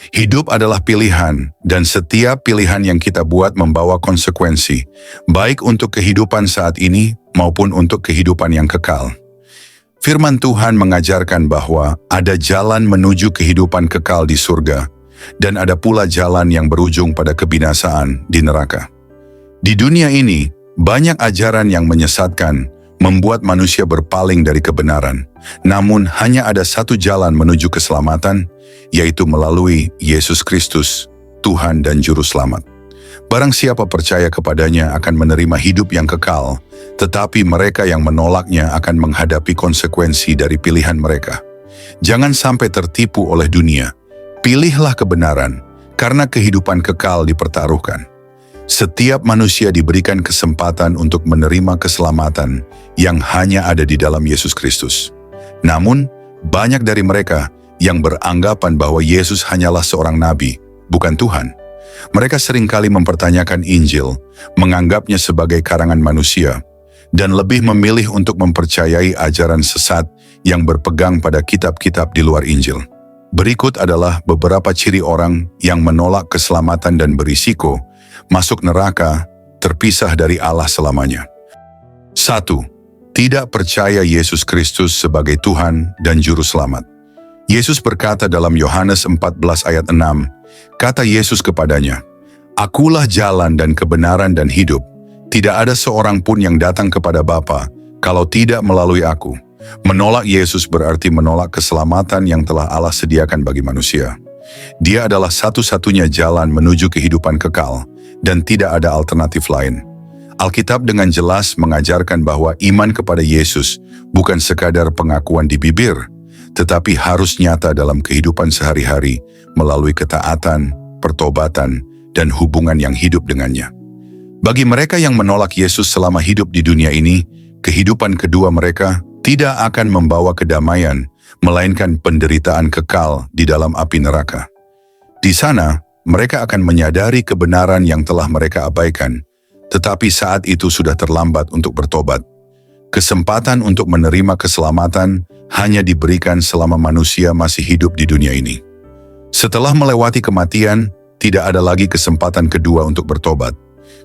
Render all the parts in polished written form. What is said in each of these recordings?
Hidup adalah pilihan, dan setiap pilihan yang kita buat membawa konsekuensi, baik untuk kehidupan saat ini maupun untuk kehidupan yang kekal. Firman Tuhan mengajarkan bahwa ada jalan menuju kehidupan kekal di surga, dan ada pula jalan yang berujung pada kebinasaan di neraka. Di dunia ini, banyak ajaran yang menyesatkan, membuat manusia berpaling dari kebenaran. Namun hanya ada satu jalan menuju keselamatan, yaitu melalui Yesus Kristus, Tuhan dan Juru Selamat. Barang siapa percaya kepadanya akan menerima hidup yang kekal, tetapi mereka yang menolaknya akan menghadapi konsekuensi dari pilihan mereka. Jangan sampai tertipu oleh dunia. Pilihlah kebenaran, karena kehidupan kekal dipertaruhkan. Setiap manusia diberikan kesempatan untuk menerima keselamatan yang hanya ada di dalam Yesus Kristus. Namun, banyak dari mereka yang beranggapan bahwa Yesus hanyalah seorang nabi, bukan Tuhan. Mereka seringkali mempertanyakan Injil, menganggapnya sebagai karangan manusia, dan lebih memilih untuk mempercayai ajaran sesat yang berpegang pada kitab-kitab di luar Injil. Berikut adalah beberapa ciri orang yang menolak keselamatan dan berisiko masuk neraka, terpisah dari Allah selamanya. 1. Tidak percaya Yesus Kristus sebagai Tuhan dan Juru Selamat. Yesus berkata dalam Yohanes 14 ayat 6, kata Yesus kepadanya, "Akulah jalan dan kebenaran dan hidup. Tidak ada seorang pun yang datang kepada Bapa kalau tidak melalui aku." Menolak Yesus berarti menolak keselamatan yang telah Allah sediakan bagi manusia. Dia adalah satu-satunya jalan menuju kehidupan kekal, dan tidak ada alternatif lain. Alkitab dengan jelas mengajarkan bahwa iman kepada Yesus bukan sekadar pengakuan di bibir, tetapi harus nyata dalam kehidupan sehari-hari melalui ketaatan, pertobatan, dan hubungan yang hidup dengannya. Bagi mereka yang menolak Yesus selama hidup di dunia ini, kehidupan kedua mereka tidak akan membawa kedamaian, melainkan penderitaan kekal di dalam api neraka. Di sana, mereka akan menyadari kebenaran yang telah mereka abaikan, tetapi saat itu sudah terlambat untuk bertobat. Kesempatan untuk menerima keselamatan hanya diberikan selama manusia masih hidup di dunia ini. Setelah melewati kematian, tidak ada lagi kesempatan kedua untuk bertobat.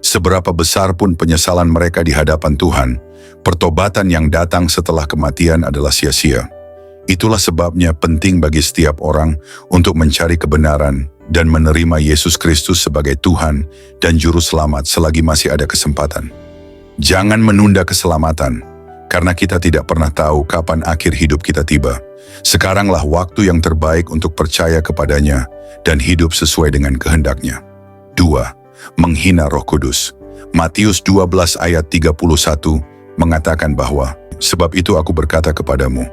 Seberapa besar pun penyesalan mereka di hadapan Tuhan, pertobatan yang datang setelah kematian adalah sia-sia. Itulah sebabnya penting bagi setiap orang untuk mencari kebenaran dan menerima Yesus Kristus sebagai Tuhan dan Juru Selamat selagi masih ada kesempatan. Jangan menunda keselamatan, karena kita tidak pernah tahu kapan akhir hidup kita tiba. Sekaranglah waktu yang terbaik untuk percaya kepadanya dan hidup sesuai dengan kehendaknya. 2. Menghina Roh Kudus. Matius 12 ayat 31 mengatakan bahwa, "Sebab itu aku berkata kepadamu,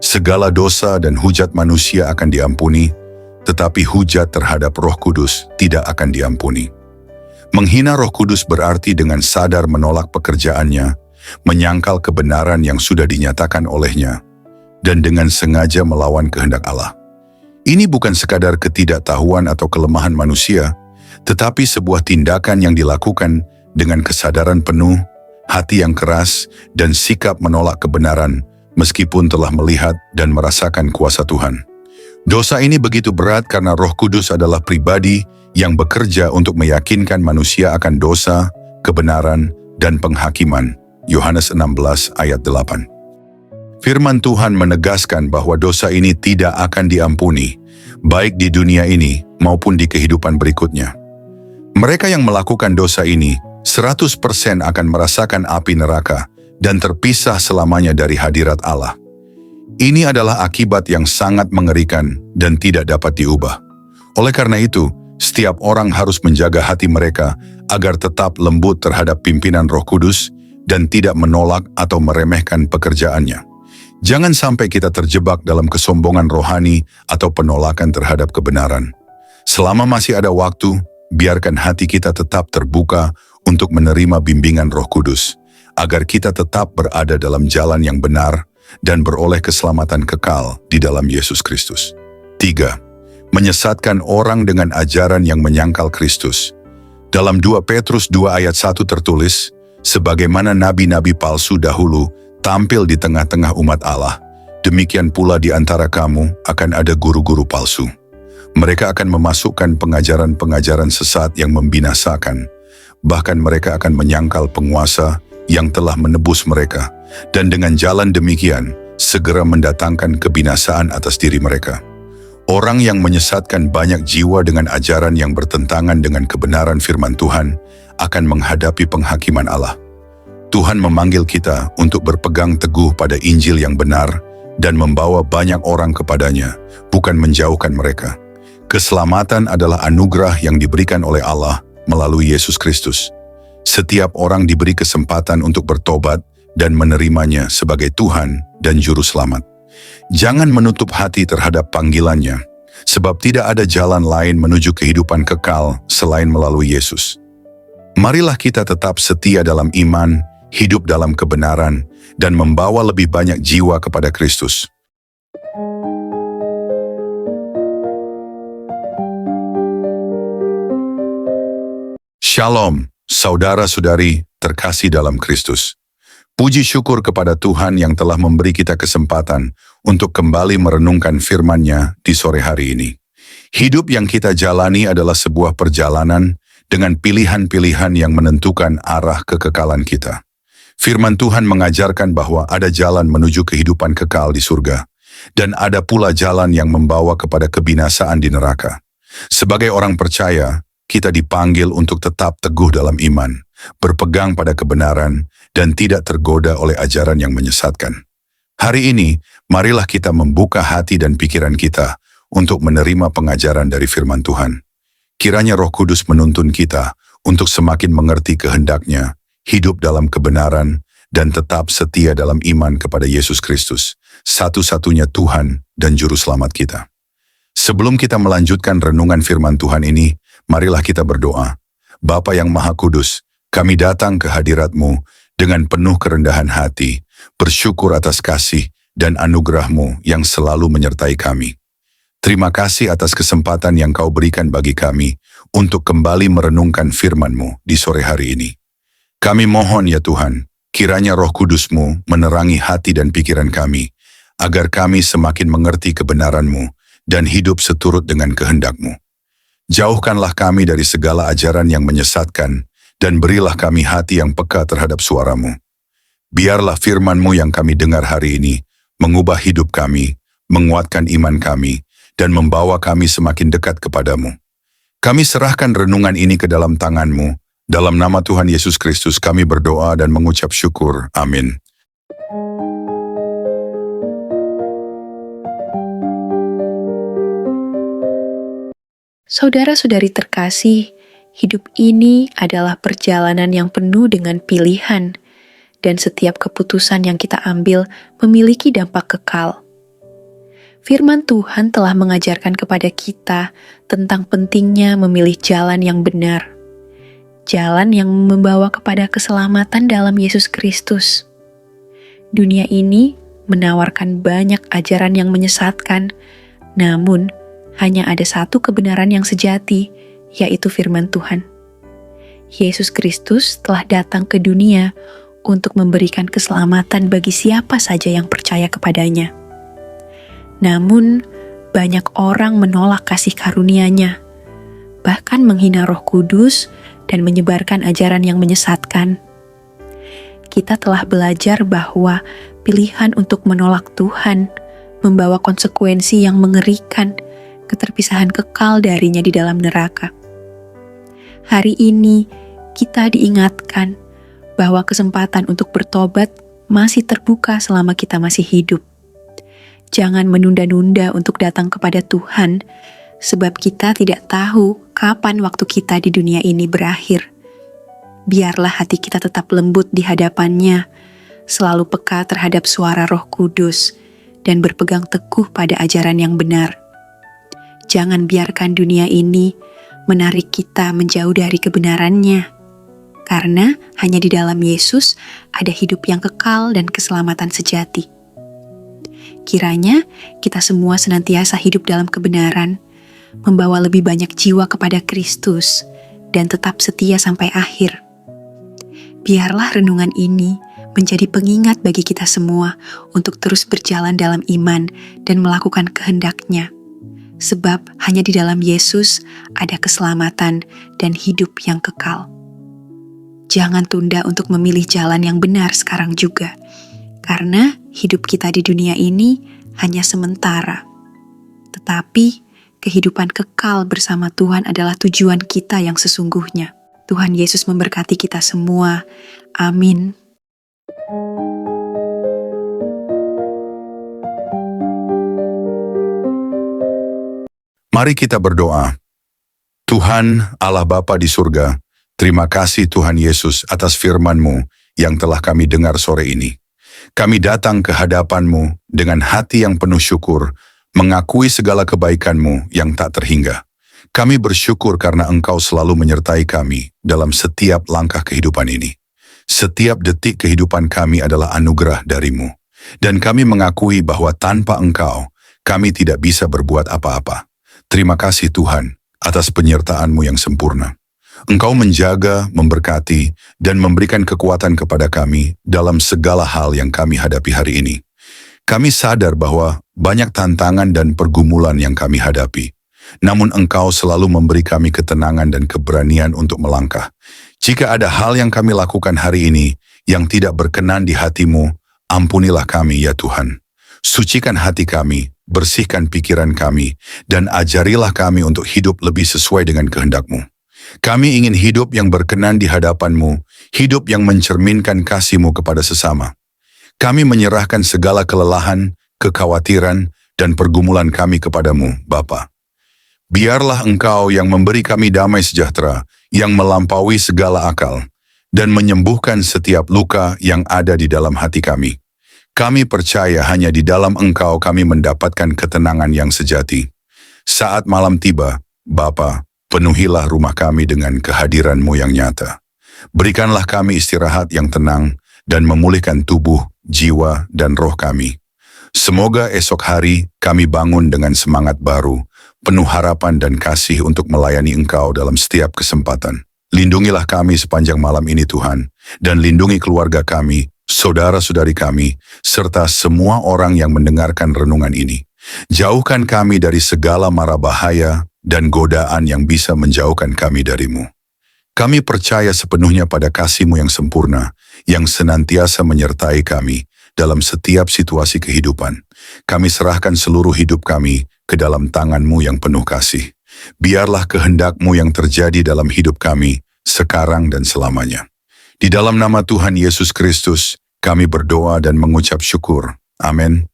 segala dosa dan hujat manusia akan diampuni, tetapi hujat terhadap Roh Kudus tidak akan diampuni." Menghina Roh Kudus berarti dengan sadar menolak pekerjaannya, menyangkal kebenaran yang sudah dinyatakan olehnya, dan dengan sengaja melawan kehendak Allah. Ini bukan sekadar ketidaktahuan atau kelemahan manusia, tetapi sebuah tindakan yang dilakukan dengan kesadaran penuh, hati yang keras, dan sikap menolak kebenaran, meskipun telah melihat dan merasakan kuasa Tuhan. Dosa ini begitu berat karena Roh Kudus adalah pribadi yang bekerja untuk meyakinkan manusia akan dosa, kebenaran, dan penghakiman. Yohanes 16 ayat 8. Firman Tuhan menegaskan bahwa dosa ini tidak akan diampuni, baik di dunia ini maupun di kehidupan berikutnya. Mereka yang melakukan dosa ini 100% akan merasakan api neraka dan terpisah selamanya dari hadirat Allah. Ini adalah akibat yang sangat mengerikan dan tidak dapat diubah. Oleh karena itu, setiap orang harus menjaga hati mereka agar tetap lembut terhadap pimpinan Roh Kudus dan tidak menolak atau meremehkan pekerjaannya. Jangan sampai kita terjebak dalam kesombongan rohani atau penolakan terhadap kebenaran. Selama masih ada waktu, biarkan hati kita tetap terbuka untuk menerima bimbingan Roh Kudus, agar kita tetap berada dalam jalan yang benar dan beroleh keselamatan kekal di dalam Yesus Kristus. 3. Menyesatkan orang dengan ajaran yang menyangkal Kristus. Dalam 2 Petrus 2 ayat 1 tertulis, "Sebagaimana nabi-nabi palsu dahulu tampil di tengah-tengah umat Allah, demikian pula di antara kamu akan ada guru-guru palsu. Mereka akan memasukkan pengajaran-pengajaran sesat yang membinasakan. Bahkan mereka akan menyangkal penguasa yang telah menebus mereka, dan dengan jalan demikian segera mendatangkan kebinasaan atas diri mereka. Orang yang menyesatkan banyak jiwa dengan ajaran yang bertentangan dengan kebenaran firman Tuhan akan menghadapi penghakiman Allah. Tuhan memanggil kita untuk berpegang teguh pada Injil yang benar dan membawa banyak orang kepadanya, bukan menjauhkan mereka. Keselamatan adalah anugerah yang diberikan oleh Allah melalui Yesus Kristus. Setiap orang diberi kesempatan untuk bertobat dan menerimanya sebagai Tuhan dan Juru Selamat. Jangan menutup hati terhadap panggilannya, sebab tidak ada jalan lain menuju kehidupan kekal selain melalui Yesus. Marilah kita tetap setia dalam iman, hidup dalam kebenaran, dan membawa lebih banyak jiwa kepada Kristus. Shalom, saudara-saudari terkasih dalam Kristus. Puji syukur kepada Tuhan yang telah memberi kita kesempatan untuk kembali merenungkan firman-Nya di sore hari ini. Hidup yang kita jalani adalah sebuah perjalanan dengan pilihan-pilihan yang menentukan arah kekekalan kita. Firman Tuhan mengajarkan bahwa ada jalan menuju kehidupan kekal di surga, dan ada pula jalan yang membawa kepada kebinasaan di neraka. Sebagai orang percaya, kita dipanggil untuk tetap teguh dalam iman, berpegang pada kebenaran, dan tidak tergoda oleh ajaran yang menyesatkan. Hari ini, marilah kita membuka hati dan pikiran kita untuk menerima pengajaran dari firman Tuhan. Kiranya Roh Kudus menuntun kita untuk semakin mengerti kehendak-Nya, hidup dalam kebenaran, dan tetap setia dalam iman kepada Yesus Kristus, satu-satunya Tuhan dan Juru Selamat kita. Sebelum kita melanjutkan renungan firman Tuhan ini, marilah kita berdoa. Bapa yang Maha Kudus, kami datang ke hadirat-Mu dengan penuh kerendahan hati, bersyukur atas kasih dan anugerah-Mu yang selalu menyertai kami. Terima kasih atas kesempatan yang Kau berikan bagi kami untuk kembali merenungkan firman-Mu di sore hari ini. Kami mohon ya Tuhan, kiranya Roh Kudus-Mu menerangi hati dan pikiran kami, agar kami semakin mengerti kebenaran-Mu dan hidup seturut dengan kehendak-Mu. Jauhkanlah kami dari segala ajaran yang menyesatkan, dan berilah kami hati yang peka terhadap suara-Mu. Biarlah firman-Mu yang kami dengar hari ini mengubah hidup kami, menguatkan iman kami, dan membawa kami semakin dekat kepadamu. Kami serahkan renungan ini ke dalam tangan-Mu. Dalam nama Tuhan Yesus Kristus kami berdoa dan mengucap syukur. Amin. Saudara-saudari terkasih, hidup ini adalah perjalanan yang penuh dengan pilihan, dan setiap keputusan yang kita ambil memiliki dampak kekal. Firman Tuhan telah mengajarkan kepada kita tentang pentingnya memilih jalan yang benar, jalan yang membawa kepada keselamatan dalam Yesus Kristus. Dunia ini menawarkan banyak ajaran yang menyesatkan, namun hanya ada satu kebenaran yang sejati, yaitu firman Tuhan. Yesus Kristus telah datang ke dunia untuk memberikan keselamatan bagi siapa saja yang percaya kepadanya. Namun, banyak orang menolak kasih karunia-Nya, bahkan menghina Roh Kudus dan menyebarkan ajaran yang menyesatkan. Kita telah belajar bahwa pilihan untuk menolak Tuhan membawa konsekuensi yang mengerikan, keterpisahan kekal darinya di dalam neraka. Hari ini, kita diingatkan bahwa kesempatan untuk bertobat masih terbuka selama kita masih hidup. Jangan menunda-nunda untuk datang kepada Tuhan, sebab kita tidak tahu kapan waktu kita di dunia ini berakhir. Biarlah hati kita tetap lembut di hadapan-Nya, selalu peka terhadap suara Roh Kudus, dan berpegang teguh pada ajaran yang benar. Jangan biarkan dunia ini menarik kita menjauh dari kebenaran-Nya, karena hanya di dalam Yesus ada hidup yang kekal dan keselamatan sejati. Kiranya kita semua senantiasa hidup dalam kebenaran, membawa lebih banyak jiwa kepada Kristus, dan tetap setia sampai akhir. Biarlah renungan ini menjadi pengingat bagi kita semua untuk terus berjalan dalam iman dan melakukan kehendak-Nya, sebab hanya di dalam Yesus ada keselamatan dan hidup yang kekal. Jangan tunda untuk memilih jalan yang benar sekarang juga, karena hidup kita di dunia ini hanya sementara. Tetapi kehidupan kekal bersama Tuhan adalah tujuan kita yang sesungguhnya. Tuhan Yesus memberkati kita semua. Amin. Mari kita berdoa. Tuhan Allah Bapa di surga, terima kasih Tuhan Yesus atas firman-Mu yang telah kami dengar sore ini. Kami datang ke hadapan-Mu dengan hati yang penuh syukur, mengakui segala kebaikan-Mu yang tak terhingga. Kami bersyukur karena Engkau selalu menyertai kami dalam setiap langkah kehidupan ini. Setiap detik kehidupan kami adalah anugerah dari-Mu. Dan kami mengakui bahwa tanpa Engkau, kami tidak bisa berbuat apa-apa. Terima kasih Tuhan atas penyertaan-Mu yang sempurna. Engkau menjaga, memberkati, dan memberikan kekuatan kepada kami dalam segala hal yang kami hadapi hari ini. Kami sadar bahwa banyak tantangan dan pergumulan yang kami hadapi. Namun Engkau selalu memberi kami ketenangan dan keberanian untuk melangkah. Jika ada hal yang kami lakukan hari ini yang tidak berkenan di hati-Mu, ampunilah kami ya Tuhan. Sucikan hati kami, bersihkan pikiran kami, dan ajarilah kami untuk hidup lebih sesuai dengan kehendak-Mu. Kami ingin hidup yang berkenan di hadapan-Mu, hidup yang mencerminkan kasih-Mu kepada sesama. Kami menyerahkan segala kelelahan, kekhawatiran, dan pergumulan kami kepadamu, Bapa. Biarlah Engkau yang memberi kami damai sejahtera, yang melampaui segala akal, dan menyembuhkan setiap luka yang ada di dalam hati kami. Kami percaya hanya di dalam Engkau kami mendapatkan ketenangan yang sejati. Saat malam tiba, Bapa, penuhilah rumah kami dengan kehadiran-Mu yang nyata. Berikanlah kami istirahat yang tenang dan memulihkan tubuh, jiwa, dan roh kami. Semoga esok hari kami bangun dengan semangat baru, penuh harapan dan kasih untuk melayani Engkau dalam setiap kesempatan. Lindungilah kami sepanjang malam ini Tuhan, dan lindungi keluarga kami, saudara-saudari kami, serta semua orang yang mendengarkan renungan ini. Jauhkan kami dari segala mara bahaya dan godaan yang bisa menjauhkan kami dari-Mu. Kami percaya sepenuhnya pada kasih-Mu yang sempurna, yang senantiasa menyertai kami dalam setiap situasi kehidupan. Kami serahkan seluruh hidup kami ke dalam tangan-Mu yang penuh kasih. Biarlah kehendak-Mu yang terjadi dalam hidup kami, sekarang dan selamanya. Di dalam nama Tuhan Yesus Kristus, kami berdoa dan mengucap syukur. Amin.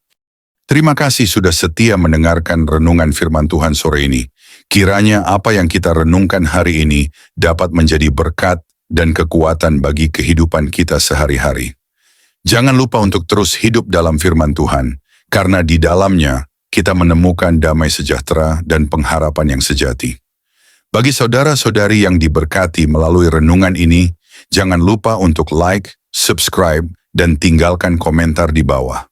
Terima kasih sudah setia mendengarkan renungan firman Tuhan sore ini. Kiranya apa yang kita renungkan hari ini dapat menjadi berkat dan kekuatan bagi kehidupan kita sehari-hari. Jangan lupa untuk terus hidup dalam firman Tuhan, karena di dalamnya kita menemukan damai sejahtera dan pengharapan yang sejati. Bagi saudara-saudari yang diberkati melalui renungan ini, jangan lupa untuk like, subscribe, dan tinggalkan komentar di bawah.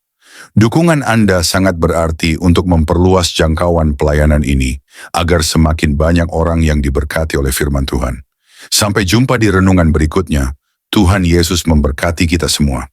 Dukungan Anda sangat berarti untuk memperluas jangkauan pelayanan ini, agar semakin banyak orang yang diberkati oleh firman Tuhan. Sampai jumpa di renungan berikutnya. Tuhan Yesus memberkati kita semua.